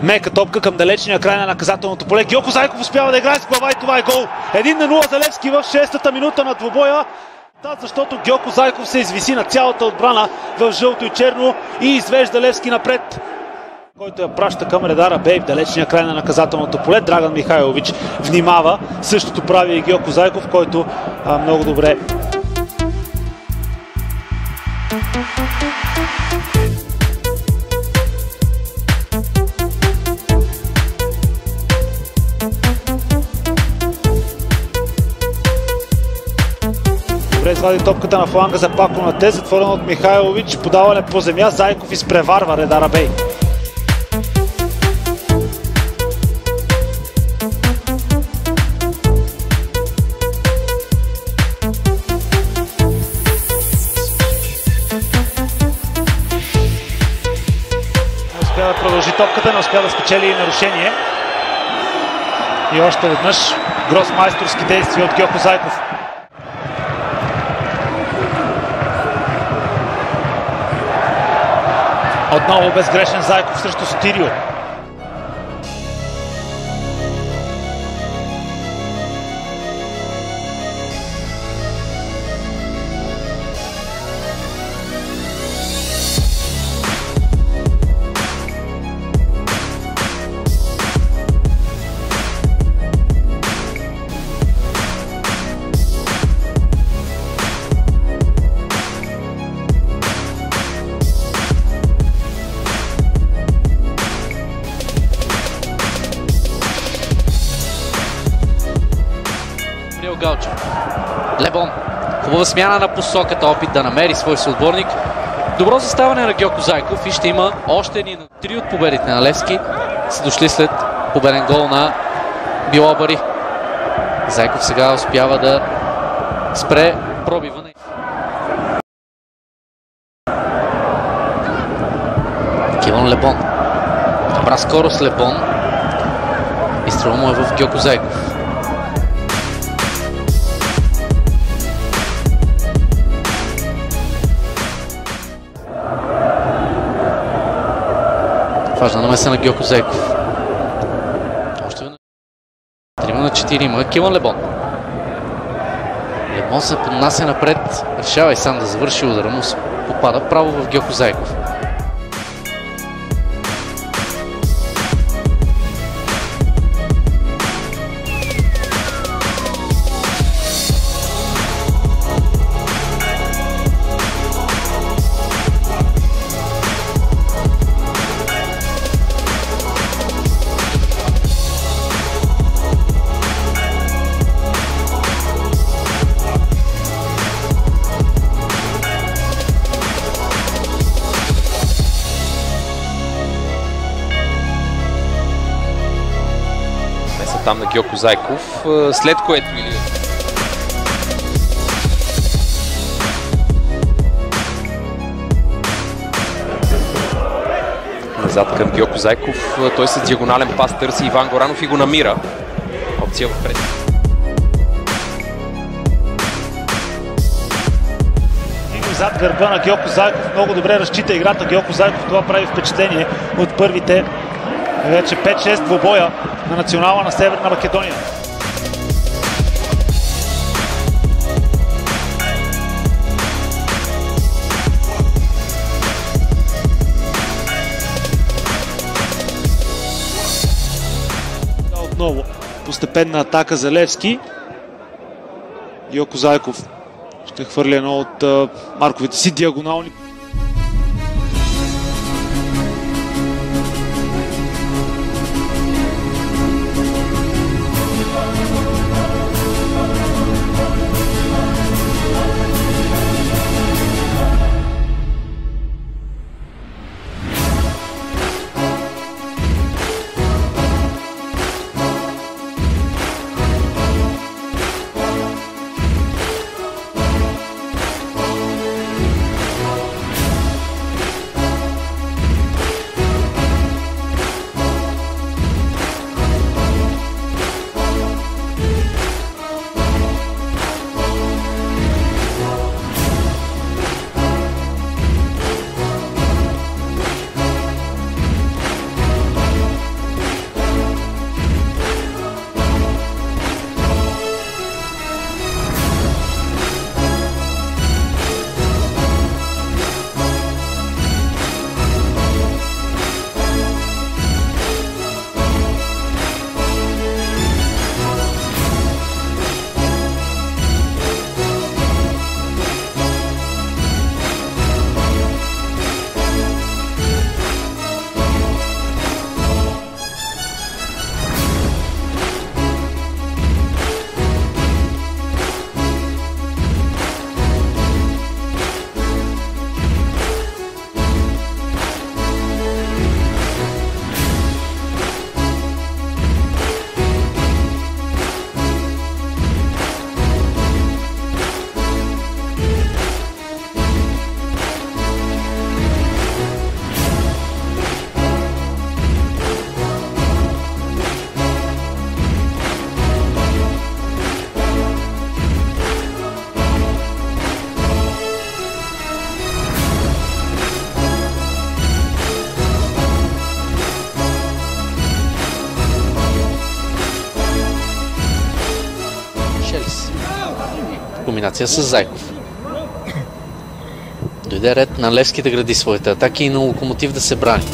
Мека топка към далечния край на наказателното поле. Георко Зайков успява да играе с глава и това е гол. 1-0 за Левски в 6-та минута на двубоя. Защото Георко Зайков се извиси на цялата отбрана в жълто и черно и извежда Левски напред, който я праща към Редара Бей в далечния край на наказателното поле. Драган Михайлович внимава. Същото прави и Георко Зайков, който много добре извади топката на фланга за Пако на те, затворена от Михайлович, подаване по земя, Зайков изпреварва Редара Бей. Не успя да продължи топката, не успя да спечели и нарушение. И още веднъж гросмайсторски действия от Георко Зайков. Отново безгрешен Зайков срещу Сотирио. Галчо. Лебон. Хубава смяна на посоката, опит да намери свой съотборник. Добро заставане на Георко Зайков и ще има още един. 3 от победите на Левски са дошли след победен гол на Билобари. Зайков сега успява да спре пробива. Кивон Лебон. Добра скорост Лебон. И струва му е в Георко Зайков. Важна намеса на Георко Зайков. Още веднъж. 3 на 4 има Киван Лебон. Лебон се поднася напред. Решава и сам да завърши удара му. Попада право в Георко Зайков. Там на Георко Зайков, след което или... Назад към Георко Зайков, той с диагонален пас търси Иван Горанов и го намира. Опция впред. Зад гърба на Георко Зайков много добре разчита играта Георко Зайков. Това прави впечатление от първите вече 5-6 двубоя на национала на Северна Македония. Отново постепенна атака за Левски. Георко Зайков ще хвърли едно от марковите си диагонални. комбинация с Зайков. Дойде ред на Левски да гради своите атаки и на Локомотив да се брани.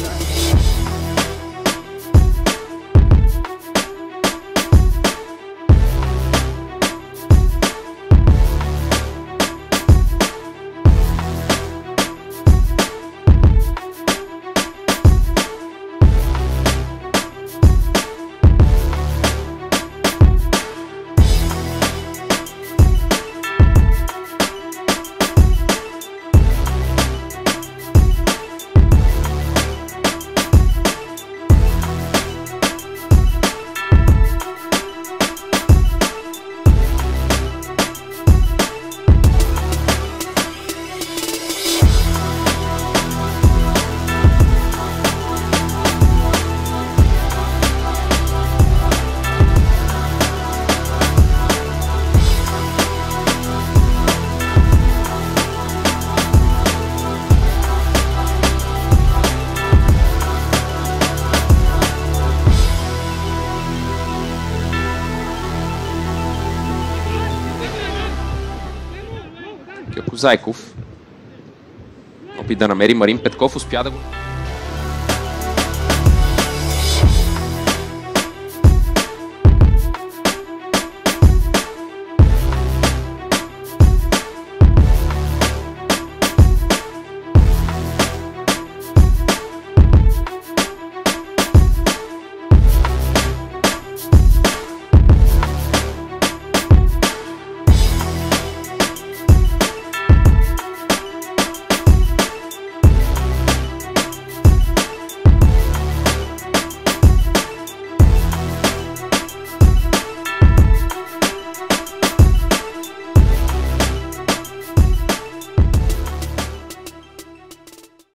Гьоко Зайков. Опит да намери Марин Петков, успя да го